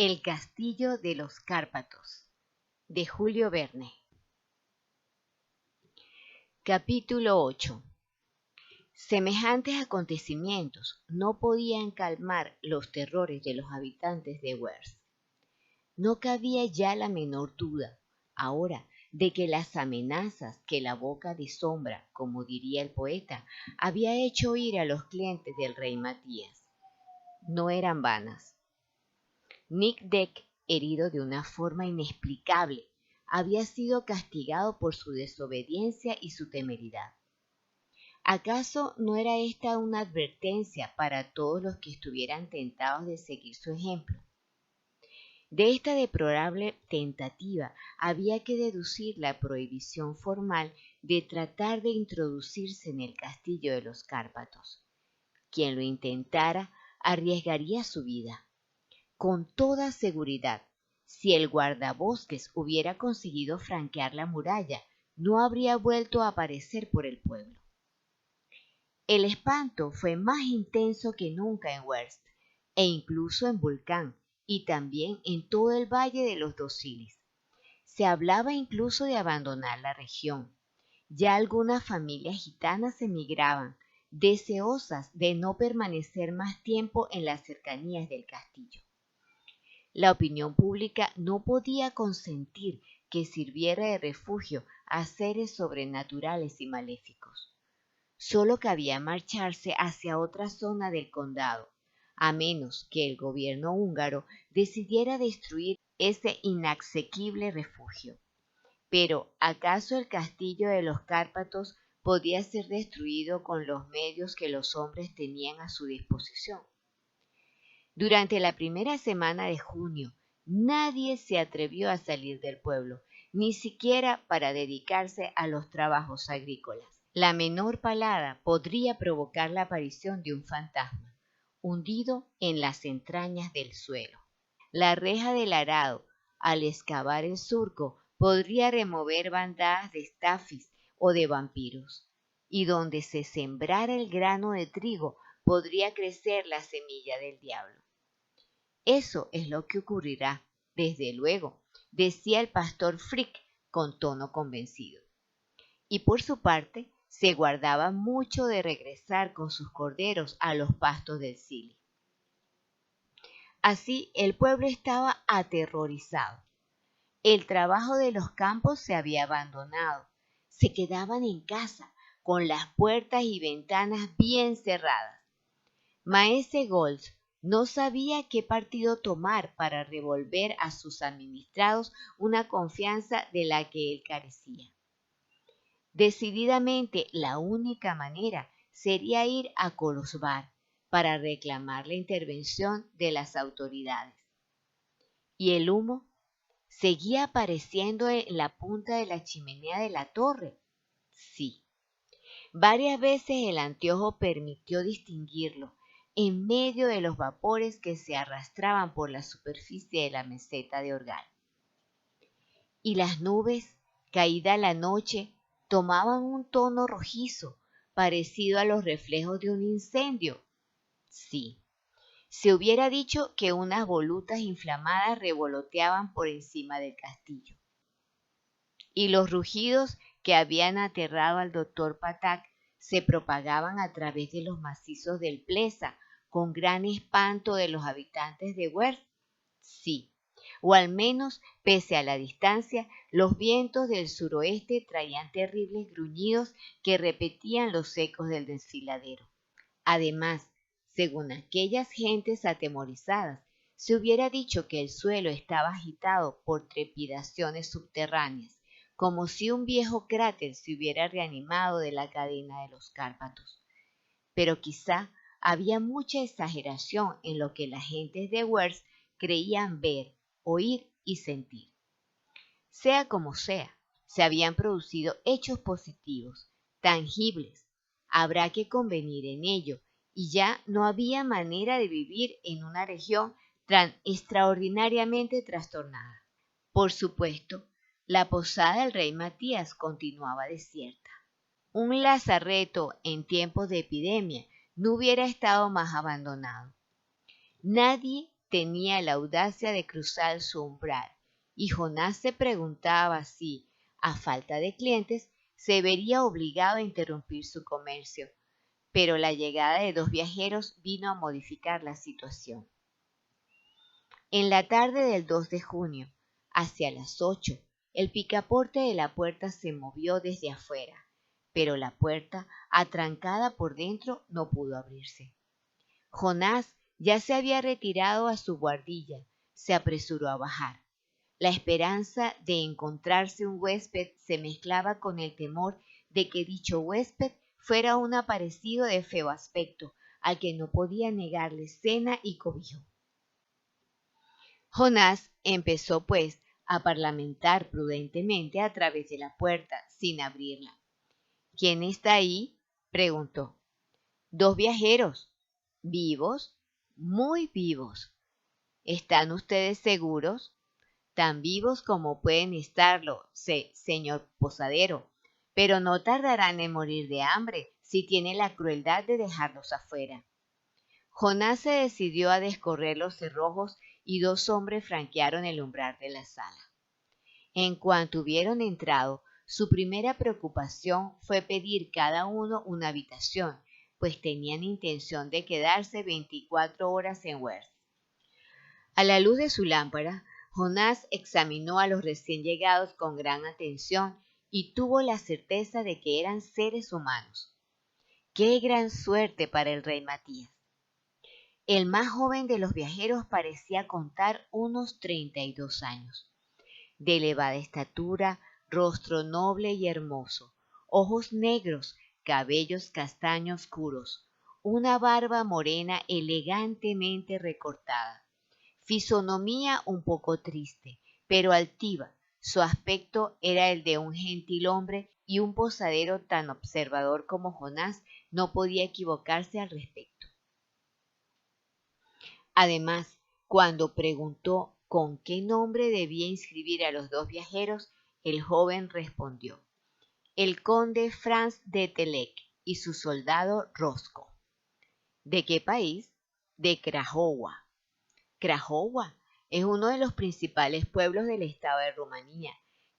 El castillo de los Cárpatos, de Julio Verne. Capítulo 8. Semejantes acontecimientos no podían calmar los terrores de los habitantes de Wers. No cabía ya la menor duda, ahora, de que las amenazas que la boca de sombra, como diría el poeta, había hecho oír a los clientes del rey Matías, no eran vanas. Nic Deck, herido de una forma inexplicable, había sido castigado por su desobediencia y su temeridad. ¿Acaso no era esta una advertencia para todos los que estuvieran tentados de seguir su ejemplo? De esta deplorable tentativa había que deducir la prohibición formal de tratar de introducirse en el castillo de los Cárpatos. Quien lo intentara arriesgaría su vida. Con toda seguridad, si el guardabosques hubiera conseguido franquear la muralla, no habría vuelto a aparecer por el pueblo. El espanto fue más intenso que nunca en Wers, e incluso en Vulcán, y también en todo el valle de los Docilis. Se hablaba incluso de abandonar la región. Ya algunas familias gitanas emigraban, deseosas de no permanecer más tiempo en las cercanías del castillo. La opinión pública no podía consentir que sirviera de refugio a seres sobrenaturales y maléficos. Solo cabía marcharse hacia otra zona del condado, a menos que el gobierno húngaro decidiera destruir ese inasequible refugio. Pero, ¿acaso el castillo de los Cárpatos podía ser destruido con los medios que los hombres tenían a su disposición? Durante la primera semana de junio, nadie se atrevió a salir del pueblo, ni siquiera para dedicarse a los trabajos agrícolas. La menor palada podría provocar la aparición de un fantasma, hundido en las entrañas del suelo. La reja del arado, al excavar el surco, podría remover bandadas de stafis o de vampiros, y donde se sembrara el grano de trigo podría crecer la semilla del diablo. Eso es lo que ocurrirá, desde luego, decía el pastor Frick con tono convencido. Y por su parte, se guardaba mucho de regresar con sus corderos a los pastos del Scilly. Así, el pueblo estaba aterrorizado. El trabajo de los campos se había abandonado. Se quedaban en casa, con las puertas y ventanas bien cerradas. Maese Gold no sabía qué partido tomar para revolver a sus administrados una confianza de la que él carecía. Decididamente, la única manera sería ir a Corosbar para reclamar la intervención de las autoridades. ¿Y el humo? ¿Seguía apareciendo en la punta de la chimenea de la torre? Sí. Varias veces el anteojo permitió distinguirlo en medio de los vapores que se arrastraban por la superficie de la meseta de Orgal. Y las nubes, caída la noche, tomaban un tono rojizo, parecido a los reflejos de un incendio. Sí, se hubiera dicho que unas volutas inflamadas revoloteaban por encima del castillo. Y los rugidos que habían aterrado al doctor Patak se propagaban a través de los macizos del Plesa, con gran espanto de los habitantes de Wers. Sí, o al menos, pese a la distancia, los vientos del suroeste traían terribles gruñidos que repetían los ecos del desfiladero. Además, según aquellas gentes atemorizadas, se hubiera dicho que el suelo estaba agitado por trepidaciones subterráneas, como si un viejo cráter se hubiera reanimado de la cadena de los Cárpatos. Pero quizá había mucha exageración en lo que las gentes de Wers creían ver, oír y sentir. Sea como sea, se habían producido hechos positivos, tangibles. Habrá que convenir en ello, y ya no había manera de vivir en una región tan extraordinariamente trastornada. Por supuesto, la posada del rey Matías continuaba desierta. Un lazareto en tiempos de epidemia no hubiera estado más abandonado. Nadie tenía la audacia de cruzar su umbral, y Jonás se preguntaba si, a falta de clientes, se vería obligado a interrumpir su comercio. Pero la llegada de dos viajeros vino a modificar la situación. En la tarde del 2 de junio, hacia las 8, el picaporte de la puerta se movió desde afuera, pero la puerta, atrancada por dentro, no pudo abrirse. Jonás ya se había retirado a su buhardilla, se apresuró a bajar. La esperanza de encontrarse un huésped se mezclaba con el temor de que dicho huésped fuera un aparecido de feo aspecto, al que no podía negarle cena y cobijo. Jonás empezó, pues, a parlamentar prudentemente a través de la puerta, sin abrirla. ¿Quién está ahí?, preguntó. Dos viajeros. ¿Vivos? Muy vivos. ¿Están ustedes seguros? Tan vivos como pueden estarlo, señor posadero, pero no tardarán en morir de hambre si tiene la crueldad de dejarlos afuera. Jonás se decidió a descorrer los cerrojos y dos hombres franquearon el umbral de la sala. En cuanto hubieron entrado, su primera preocupación fue pedir cada uno una habitación, pues tenían intención de quedarse 24 horas en Wers. A la luz de su lámpara, Jonás examinó a los recién llegados con gran atención y tuvo la certeza de que eran seres humanos. ¡Qué gran suerte para el rey Matías! El más joven de los viajeros parecía contar unos 32 años. De elevada estatura, rostro noble y hermoso, ojos negros, cabellos castaño oscuros, una barba morena elegantemente recortada. Fisonomía un poco triste, pero altiva. Su aspecto era el de un gentilhombre y un posadero tan observador como Jonás no podía equivocarse al respecto. Además, cuando preguntó con qué nombre debía inscribir a los dos viajeros, el joven respondió: el conde Franz de Telek y su soldado Rosco. ¿De qué país? De Craiova. Craiova es uno de los principales pueblos del estado de Rumanía,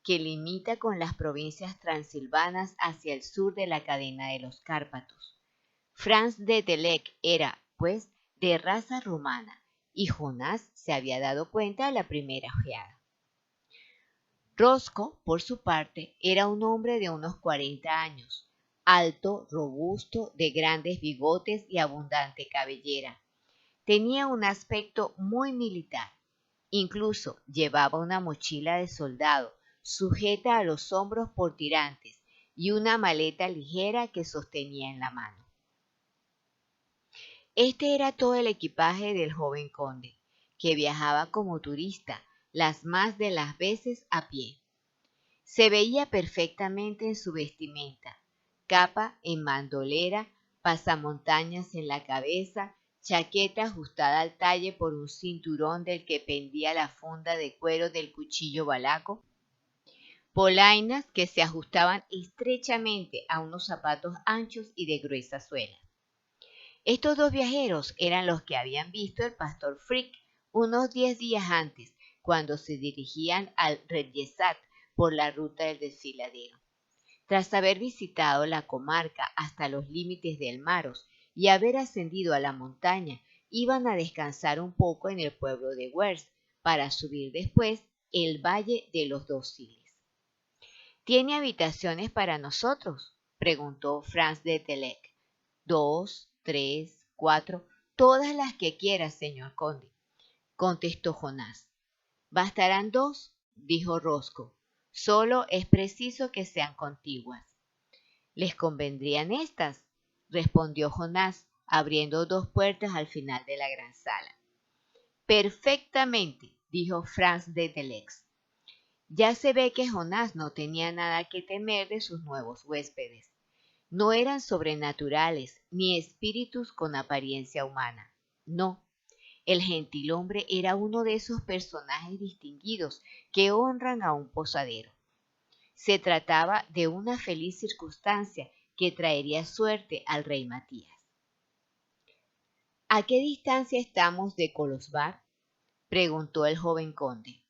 que limita con las provincias transilvanas hacia el sur de la cadena de los Cárpatos. Franz de Telek era, pues, de raza rumana, y Jonás se había dado cuenta a la primera ojeada. Rosco, por su parte, era un hombre de unos 40 años, alto, robusto, de grandes bigotes y abundante cabellera. Tenía un aspecto muy militar. Incluso llevaba una mochila de soldado, sujeta a los hombros por tirantes, y una maleta ligera que sostenía en la mano. Este era todo el equipaje del joven conde, que viajaba como turista, las más de las veces a pie. Se veía perfectamente en su vestimenta, capa en bandolera, pasamontañas en la cabeza, chaqueta ajustada al talle por un cinturón del que pendía la funda de cuero del cuchillo balaco, polainas que se ajustaban estrechamente a unos zapatos anchos y de gruesa suela. Estos dos viajeros eran los que habían visto el pastor Frick unos 10 días antes, cuando se dirigían al Revyesat por la ruta del desfiladero. Tras haber visitado la comarca hasta los límites del Maros y haber ascendido a la montaña, iban a descansar un poco en el pueblo de Wers para subir después el Valle de los Dos Siles. ¿Tiene habitaciones para nosotros?, preguntó Franz de Telek. 2, 3, 4, todas las que quiera, señor conde, contestó Jonás. Bastarán 2, dijo Rosco. Solo es preciso que sean contiguas. Les convendrían estas, respondió Jonás, abriendo 2 puertas al final de la gran sala. Perfectamente, dijo Franz de Telek. Ya se ve que Jonás no tenía nada que temer de sus nuevos huéspedes. No eran sobrenaturales ni espíritus con apariencia humana. No, el gentilhombre era uno de esos personajes distinguidos que honran a un posadero. Se trataba de una feliz circunstancia que traería suerte al rey Matías. ¿A qué distancia estamos de Kolosvar?, preguntó el joven conde.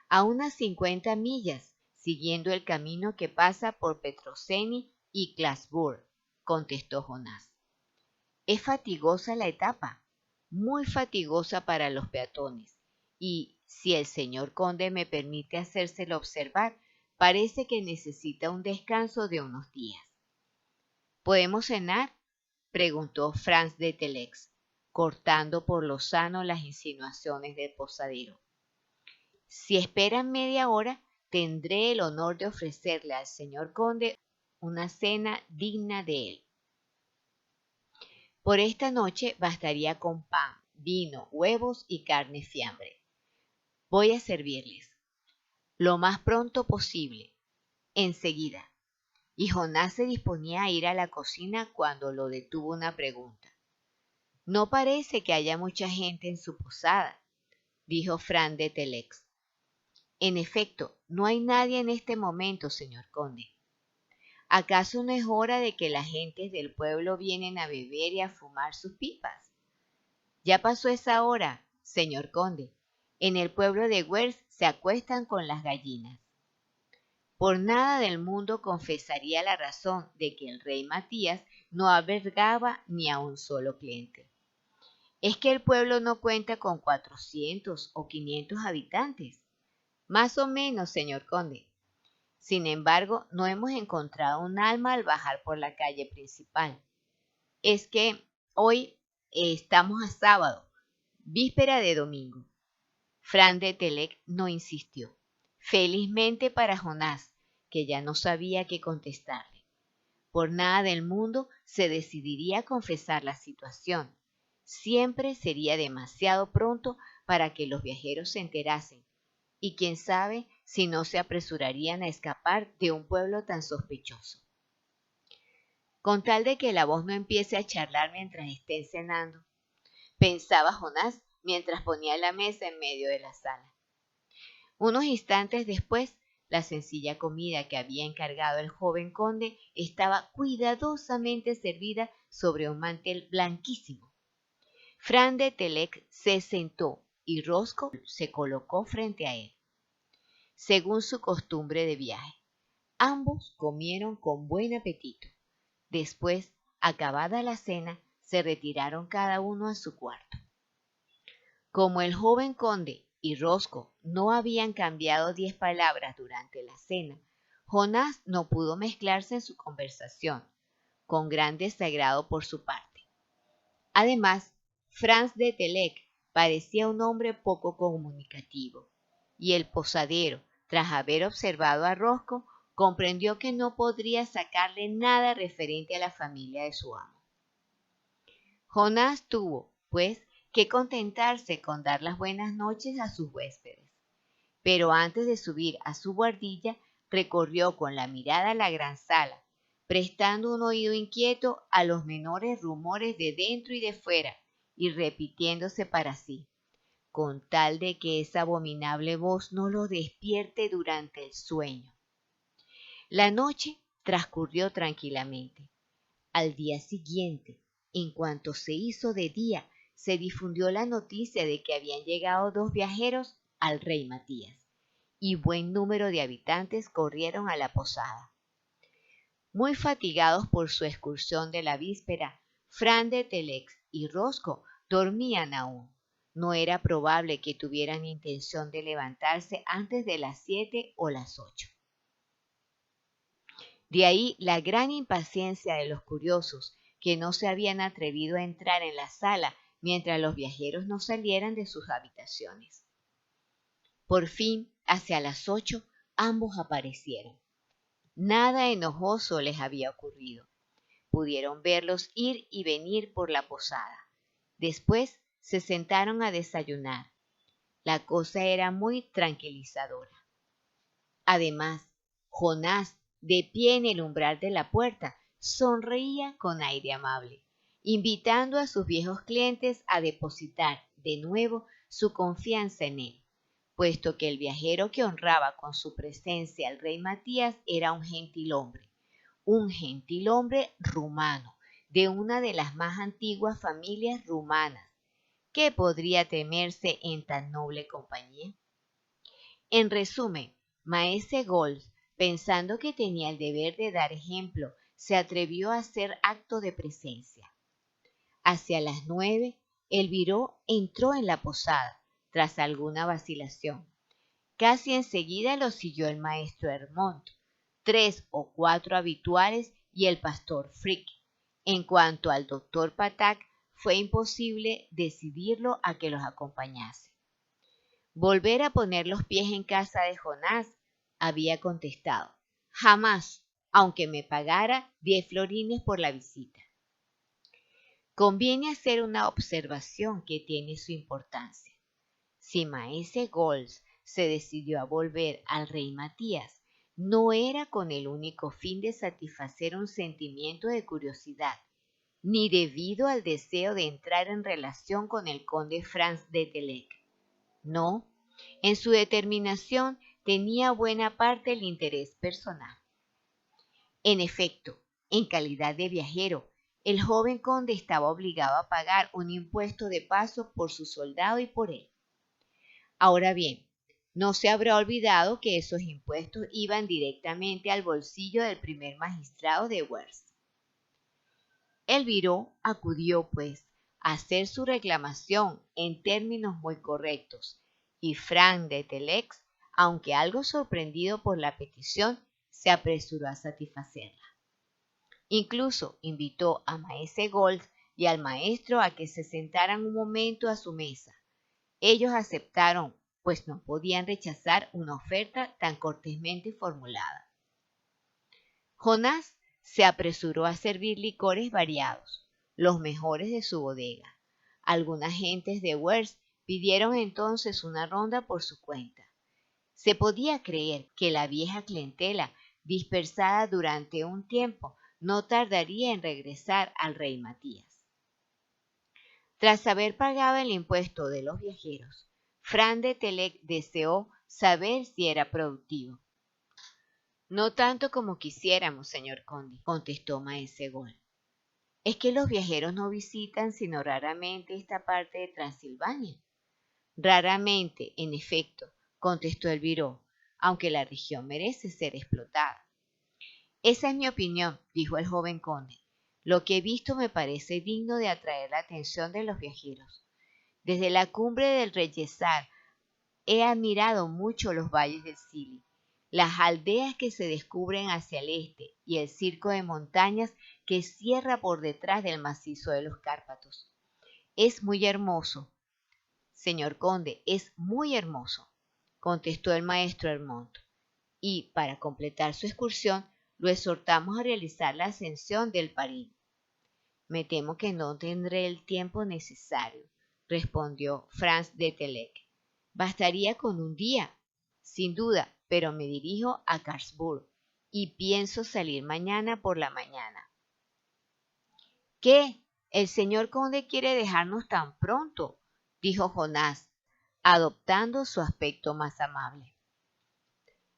A unas 50 millas, siguiendo el camino que pasa por Petroseni y Classburg, contestó Jonás. Es fatigosa la etapa, muy fatigosa para los peatones, y, si el señor conde me permite hacérselo observar, parece que necesita un descanso de unos días. ¿Podemos cenar?, preguntó Franz de Telex, cortando por lo sano las insinuaciones del posadero. Si esperan media hora, tendré el honor de ofrecerle al señor conde una cena digna de él. Por esta noche bastaría con pan, vino, huevos y carne fiambre. Voy a servirles lo más pronto posible, enseguida. Y Jonás se disponía a ir a la cocina cuando lo detuvo una pregunta. No parece que haya mucha gente en su posada, dijo Franz de Telex. En efecto, no hay nadie en este momento, señor conde. ¿Acaso no es hora de que las gentes del pueblo vienen a beber y a fumar sus pipas? Ya pasó esa hora, señor conde. En el pueblo de Wers se acuestan con las gallinas. Por nada del mundo confesaría la razón de que el rey Matías no albergaba ni a un solo cliente. ¿Es que el pueblo no cuenta con 400 o 500 habitantes? Más o menos, señor conde. Sin embargo, no hemos encontrado un alma al bajar por la calle principal. Es que hoy estamos a sábado, víspera de domingo. Franz de Telex no insistió. Felizmente para Jonás, que ya no sabía qué contestarle. Por nada del mundo se decidiría a confesar la situación. Siempre sería demasiado pronto para que los viajeros se enterasen, y quién sabe si no se apresurarían a escapar de un pueblo tan sospechoso. Con tal de que la voz no empiece a charlar mientras estén cenando, pensaba Jonás mientras ponía la mesa en medio de la sala. Unos instantes después, la sencilla comida que había encargado el joven conde estaba cuidadosamente servida sobre un mantel blanquísimo. Franz de Telex se sentó y Rosco se colocó frente a él, según su costumbre de viaje. Ambos comieron con buen apetito. Después, acabada la cena, se retiraron cada uno a su cuarto. Como el joven conde y Rosco no habían cambiado 10 palabras durante la cena, Jonás no pudo mezclarse en su conversación, con gran desagrado por su parte. Además, Franz de Telex parecía un hombre poco comunicativo, y el posadero, tras haber observado a Rosco, comprendió que no podría sacarle nada referente a la familia de su amo. Jonás tuvo, pues, que contentarse con dar las buenas noches a sus huéspedes. Pero antes de subir a su buhardilla, recorrió con la mirada la gran sala, prestando un oído inquieto a los menores rumores de dentro y de fuera, y repitiéndose para sí, con tal de que esa abominable voz no lo despierte durante el sueño. La noche transcurrió tranquilamente. Al día siguiente, en cuanto se hizo de día, se difundió la noticia de que habían llegado 2 viajeros al rey Matías, y buen número de habitantes corrieron a la posada. Muy fatigados por su excursión de la víspera, Franz de Telex y Rosco dormían aún. No era probable que tuvieran intención de levantarse antes de las 7 o las 8. De ahí la gran impaciencia de los curiosos, que no se habían atrevido a entrar en la sala mientras los viajeros no salieran de sus habitaciones. Por fin, hacia las 8, ambos aparecieron. Nada enojoso les había ocurrido. Pudieron verlos ir y venir por la posada. Después se sentaron a desayunar. La cosa era muy tranquilizadora. Además, Jonás, de pie en el umbral de la puerta, sonreía con aire amable, invitando a sus viejos clientes a depositar de nuevo su confianza en él, puesto que el viajero que honraba con su presencia al rey Matías era un gentilhombre rumano, de una de las más antiguas familias rumanas, ¿Qué podría temerse en tan noble compañía? En resumen, maese Gold, pensando que tenía el deber de dar ejemplo, se atrevió a hacer acto de presencia. Hacia las 9, el viró entró en la posada, tras alguna vacilación. Casi enseguida lo siguió el maestro Hermont, 3 o 4 habituales y el pastor Frick. En cuanto al doctor Patak, fue imposible decidirlo a que los acompañase. Volver a poner los pies en casa de Jonás, había contestado. Jamás, aunque me pagara 10 florines por la visita. Conviene hacer una observación que tiene su importancia. Si maese Gols se decidió a volver al rey Matías, no era con el único fin de satisfacer un sentimiento de curiosidad, ni debido al deseo de entrar en relación con el conde Franz de Telec. No, en su determinación tenía buena parte el interés personal. En efecto, en calidad de viajero, el joven conde estaba obligado a pagar un impuesto de paso por su soldado y por él. Ahora bien, no se habrá olvidado que esos impuestos iban directamente al bolsillo del primer magistrado de Wers. El viró acudió, pues, a hacer su reclamación en términos muy correctos, y Frank de Telex, aunque algo sorprendido por la petición, se apresuró a satisfacerla. Incluso invitó a maese Gold y al maestro a que se sentaran un momento a su mesa. Ellos aceptaron, pues no podían rechazar una oferta tan cortésmente formulada. Jonás se apresuró a servir licores variados, los mejores de su bodega. Algunas gentes de Wers pidieron entonces una ronda por su cuenta. Se podía creer que la vieja clientela, dispersada durante un tiempo, no tardaría en regresar al rey Matías. Tras haber pagado el impuesto de los viajeros, Fran de Telec deseó saber si era productivo. No tanto como quisiéramos, señor conde, contestó maese Gold. ¿Es que los viajeros no visitan sino raramente esta parte de Transilvania? Raramente, en efecto, contestó el viró, aunque la región merece ser explotada. Esa es mi opinión, dijo el joven conde. Lo que he visto me parece digno de atraer la atención de los viajeros. Desde la cumbre del Reyesar he admirado mucho los valles del Sili, las aldeas que se descubren hacia el este y el circo de montañas que cierra por detrás del macizo de los Cárpatos. Es muy hermoso, señor conde, es muy hermoso, contestó el maestro Hermont, y para completar su excursión lo exhortamos a realizar la ascensión del Parín. Me temo que no tendré el tiempo necesario, respondió Franz de Telec. Bastaría con un día, sin duda, pero me dirijo a Karlsburg y pienso salir mañana por la mañana. ¿Qué? ¿El señor conde quiere dejarnos tan pronto?, dijo Jonás, adoptando su aspecto más amable.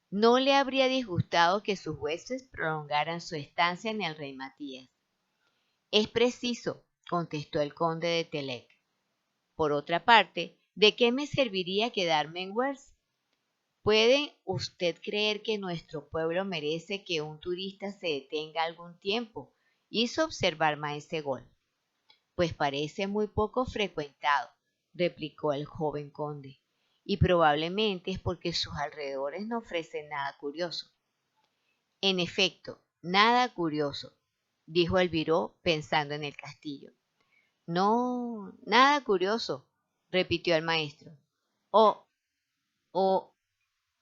No le habría disgustado que sus huéspedes prolongaran su estancia en el rey Matías. Es preciso, contestó el conde de Telec. Por otra parte, ¿de qué me serviría quedarme en Wers? ¿Puede usted creer que nuestro pueblo merece que un turista se detenga algún tiempo? Hizo observar maese Gold. Pues parece muy poco frecuentado, replicó el joven conde, y probablemente es porque sus alrededores no ofrecen nada curioso. En efecto, nada curioso, dijo el viró pensando en el castillo. No, nada curioso, repitió el maestro. Oh,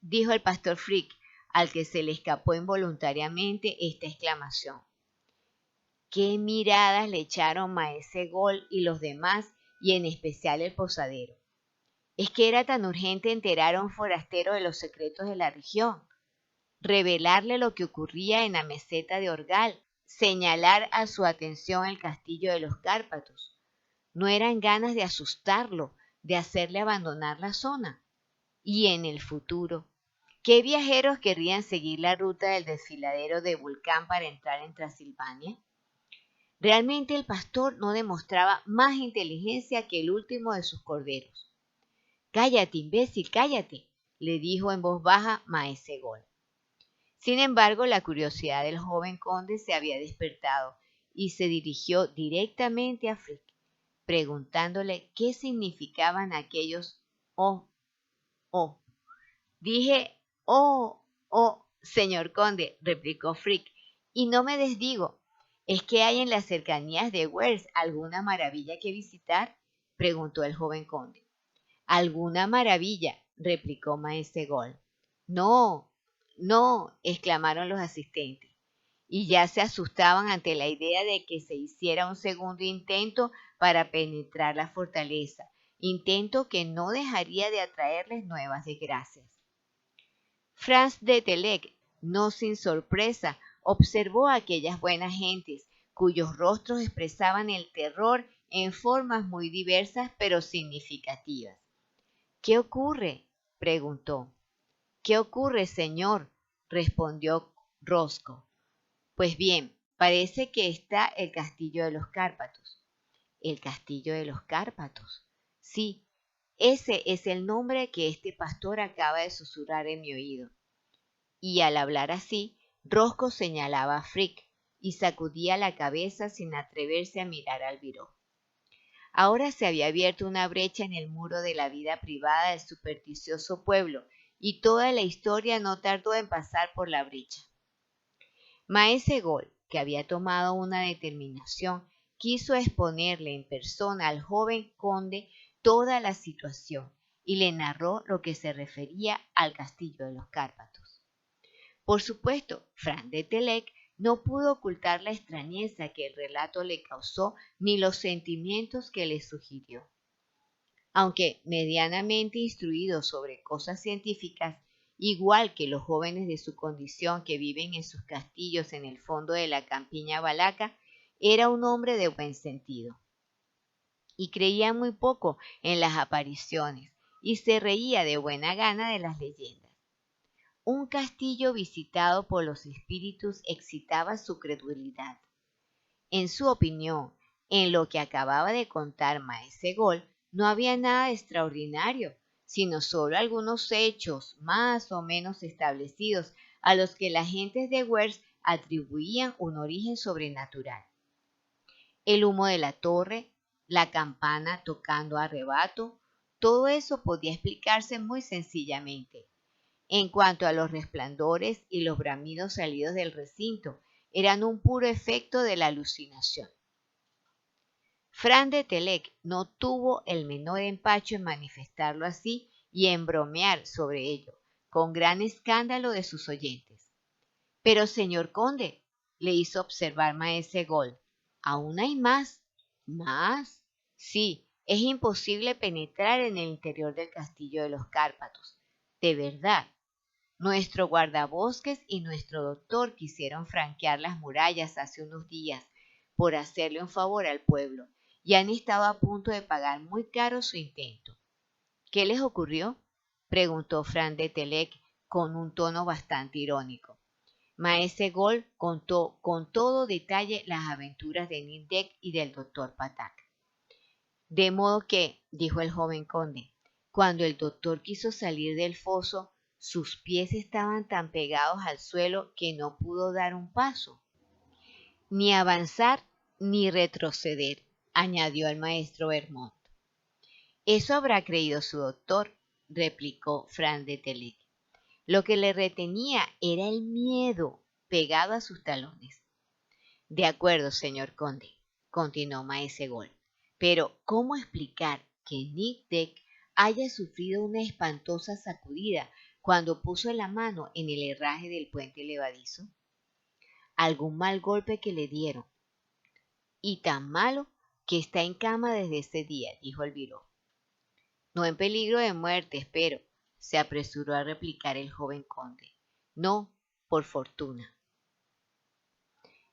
dijo el pastor Frick, al que se le escapó involuntariamente esta exclamación. Qué miradas le echaron maese Gold y los demás, y en especial el posadero. Es que era tan urgente enterar a un forastero de los secretos de la región, revelarle lo que ocurría en la meseta de Orgal, señalar a su atención el castillo de los Cárpatos. No eran ganas de asustarlo, de hacerle abandonar la zona. Y en el futuro, ¿qué viajeros querrían seguir la ruta del desfiladero de Vulcán para entrar en Transilvania? Realmente el pastor no demostraba más inteligencia que el último de sus corderos. «Cállate, imbécil, cállate», le dijo en voz baja Maese Gol. Sin embargo, la curiosidad del joven conde se había despertado y se dirigió directamente a Frick, preguntándole qué significaban aquellos «oh, oh». «Dije oh, oh, señor conde», replicó Frick, «y no me desdigo. ¿Es que hay en las cercanías de Wells alguna maravilla que visitar?», preguntó el joven conde. «¿Alguna maravilla?», replicó Maese Gol. «No, no», exclamaron los asistentes, y ya se asustaban ante la idea de que se hiciera un segundo intento para penetrar la fortaleza, intento que no dejaría de atraerles nuevas desgracias. Franz de Telek, no sin sorpresa, observó a aquellas buenas gentes, cuyos rostros expresaban el terror en formas muy diversas pero significativas. «¿Qué ocurre?», preguntó. «¿Qué ocurre, señor?», respondió Roscoe. «Pues bien, parece que está el castillo de los Cárpatos». «¿El castillo de los Cárpatos?». «Sí, ese es el nombre que este pastor acaba de susurrar en mi oído». Y al hablar así, Roscoe señalaba a Frick y sacudía la cabeza sin atreverse a mirar al Viró. Ahora se había abierto una brecha en el muro de la vida privada del supersticioso pueblo, y toda la historia no tardó en pasar por la brecha. Maese Gol, que había tomado una determinación, quiso exponerle en persona al joven conde toda la situación y le narró lo que se refería al castillo de los Cárpatos. Por supuesto, Franz de Telek no pudo ocultar la extrañeza que el relato le causó ni los sentimientos que le sugirió. Aunque medianamente instruido sobre cosas científicas, igual que los jóvenes de su condición que viven en sus castillos en el fondo de la campiña valaca, era un hombre de buen sentido. Y creía muy poco en las apariciones, y se reía de buena gana de las leyendas. Un castillo visitado por los espíritus excitaba su credulidad. En su opinión, en lo que acababa de contar Maese Gol, no había nada de extraordinario, sino solo algunos hechos más o menos establecidos a los que las gentes de Wells atribuían un origen sobrenatural. El humo de la torre, la campana tocando a rebato, todo eso podía explicarse muy sencillamente. En cuanto a los resplandores y los bramidos salidos del recinto, eran un puro efecto de la alucinación. Franz de Telek no tuvo el menor empacho en manifestarlo así y en bromear sobre ello, con gran escándalo de sus oyentes. «Pero, señor conde», le hizo observar Maese Gol, «aún hay más». «¿Más?». «Sí, es imposible penetrar en el interior del castillo de los Cárpatos. De verdad. Nuestro guardabosques y nuestro doctor quisieron franquear las murallas hace unos días por hacerle un favor al pueblo, y han estado a punto de pagar muy caro su intento». «¿Qué les ocurrió?», preguntó Franz de Telek con un tono bastante irónico. Maese Gol contó con todo detalle las aventuras de Nidek y del doctor Patak. «De modo que», dijo el joven conde, «cuando el doctor quiso salir del foso, sus pies estaban tan pegados al suelo que no pudo dar un paso». «Ni avanzar ni retroceder», añadió el maestro Vermont. «Eso habrá creído su doctor», replicó Franz de Telek. «Lo que le retenía era el miedo pegado a sus talones». «De acuerdo, señor conde», continuó Maese Gol, «pero ¿cómo explicar que Nick Deck haya sufrido una espantosa sacudida cuando puso la mano en el herraje del puente levadizo? Algún mal golpe que le dieron, y tan malo que está en cama desde ese día», dijo el Viró. «No en peligro de muerte, espero», se apresuró a replicar el joven conde. «No, por fortuna».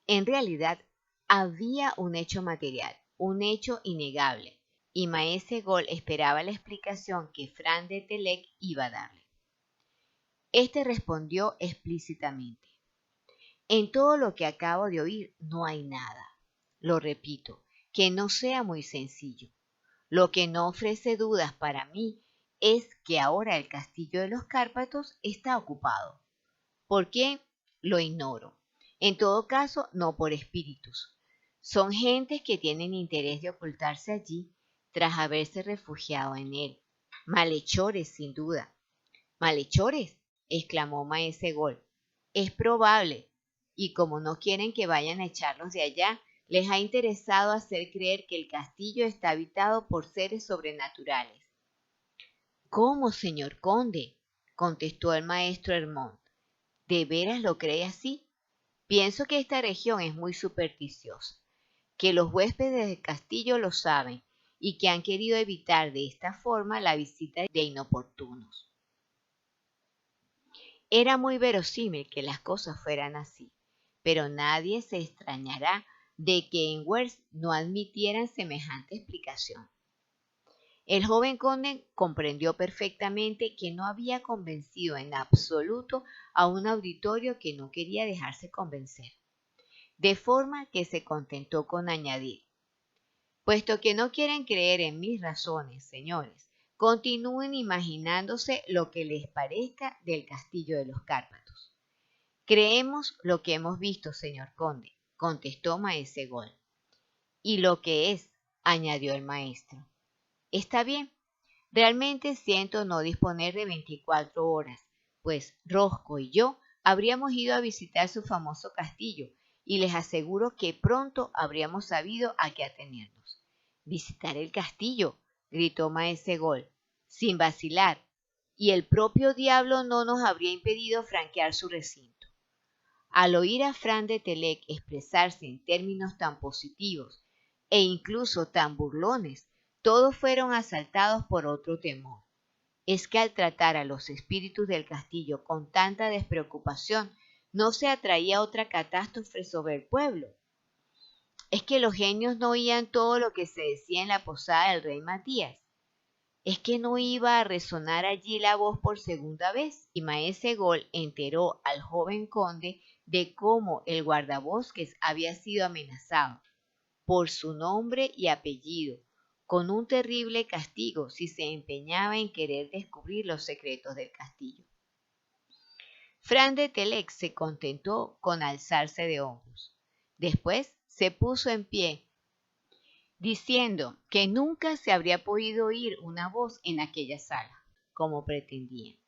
En realidad, había un hecho material, un hecho innegable, y Maese Gol esperaba la explicación que Franz de Telek iba a darle. Este respondió explícitamente: «En todo lo que acabo de oír no hay nada». lo repito, que no sea muy sencillo. Lo que no ofrece dudas para mí es que ahora el castillo de los Cárpatos está ocupado. ¿Por qué? Lo ignoro. En todo caso, no por espíritus. Son gentes que tienen interés de ocultarse allí tras haberse refugiado en él. Malhechores, sin duda. ¿Malhechores? Exclamó Maese Gol. Es probable, y como no quieren que vayan a echarlos de allá, les ha interesado hacer creer que el castillo está habitado por seres sobrenaturales. ¿Cómo, señor conde? Contestó el maestro Hermón. ¿De veras lo cree así? Pienso que esta región es muy supersticiosa, que los huéspedes del castillo lo saben y que han querido evitar de esta forma la visita de inoportunos. Era muy verosímil que las cosas fueran así, pero nadie se extrañará de que en Wells no admitieran semejante explicación. El joven conde comprendió perfectamente que no había convencido en absoluto a un auditorio que no quería dejarse convencer, de forma que se contentó con añadir: puesto que no quieren creer en mis razones, señores, continúen imaginándose lo que les parezca del castillo de los Cárpatos. Creemos lo que hemos visto, señor conde, contestó Maese Gol. Y lo que es, añadió el maestro. Está bien, realmente siento no disponer de 24 horas, pues Rosco y yo habríamos ido a visitar su famoso castillo, y les aseguro que pronto habríamos sabido a qué atenernos. «Visitar el castillo», gritó Maese Gol, sin vacilar, y el propio diablo no nos habría impedido franquear su recinto. Al oír a Fran de Telec expresarse en términos tan positivos e incluso tan burlones, todos fueron asaltados por otro temor. Es que al tratar a los espíritus del castillo con tanta despreocupación, no se atraía otra catástrofe sobre el pueblo. Es que los genios no oían todo lo que se decía en la posada del rey Matías. Es que no iba a resonar allí la voz por segunda vez, y Maese Gol enteró al joven conde de cómo el guardabosques había sido amenazado, por su nombre y apellido, con un terrible castigo si se empeñaba en querer descubrir los secretos del castillo. Fran de Telec se contentó con alzarse de hombros. Después se puso en pie, diciendo que nunca se habría podido oír una voz en aquella sala, como pretendían.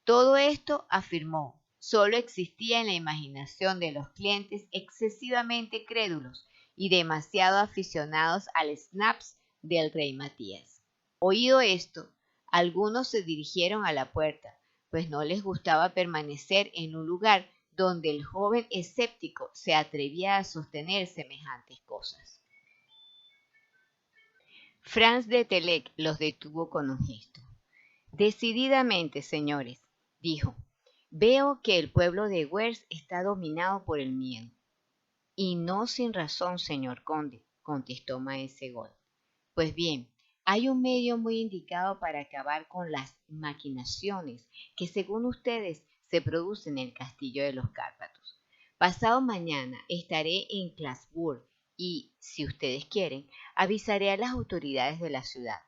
Todo esto, afirmó, solo existía en la imaginación de los clientes excesivamente crédulos y demasiado aficionados al snaps del rey Matías. Oído esto, algunos se dirigieron a la puerta, pues no les gustaba permanecer en un lugar donde el joven escéptico se atrevía a sostener semejantes cosas. Franz de Telec los detuvo con un gesto. «Decididamente, señores», dijo, «veo que el pueblo de Wells está dominado por el miedo». «Y no sin razón, señor conde», contestó Maese Gol. «Pues bien, hay un medio muy indicado para acabar con las maquinaciones que, según ustedes, se producen en el castillo de los Cárpatos. Pasado mañana estaré en Classburg y, si ustedes quieren, avisaré a las autoridades de la ciudad.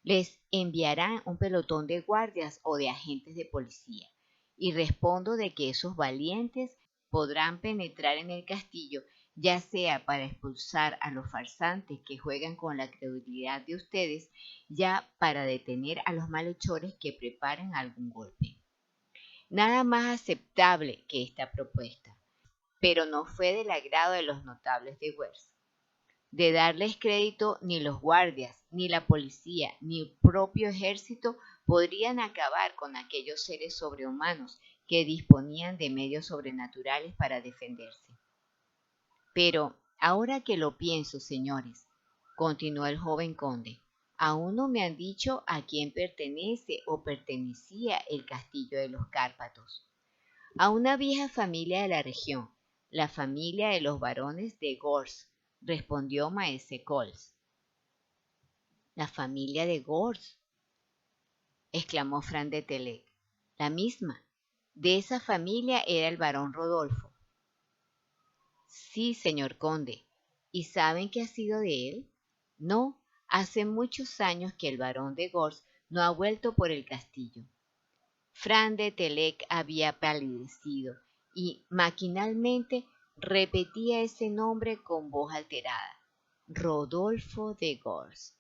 Les enviarán un pelotón de guardias o de agentes de policía, y respondo de que esos valientes podrán penetrar en el castillo, ya sea para expulsar a los farsantes que juegan con la credulidad de ustedes, ya para detener a los malhechores que preparen algún golpe». Nada más aceptable que esta propuesta, pero no fue del agrado de los notables de Wells. De darles crédito, ni los guardias, ni la policía, ni el propio ejército podrían acabar con aquellos seres sobrehumanos que disponían de medios sobrenaturales para defenderse. «Pero, ahora que lo pienso, señores», continuó el joven conde, «aún no me han dicho a quién pertenece o pertenecía el castillo de los Cárpatos». «A una vieja familia de la región, la familia de los barones de Gorz», respondió Maese Coles. «¿La familia de Gorz?», exclamó Fran de Telec. «La misma. De esa familia era el barón Rodolfo». «Sí, señor conde, ¿Y saben qué ha sido de él? No, hace muchos años que el barón de Gors no ha vuelto por el castillo. Fran de Telec había palidecido y maquinalmente repetía ese nombre con voz alterada. Rodolfo de Gors.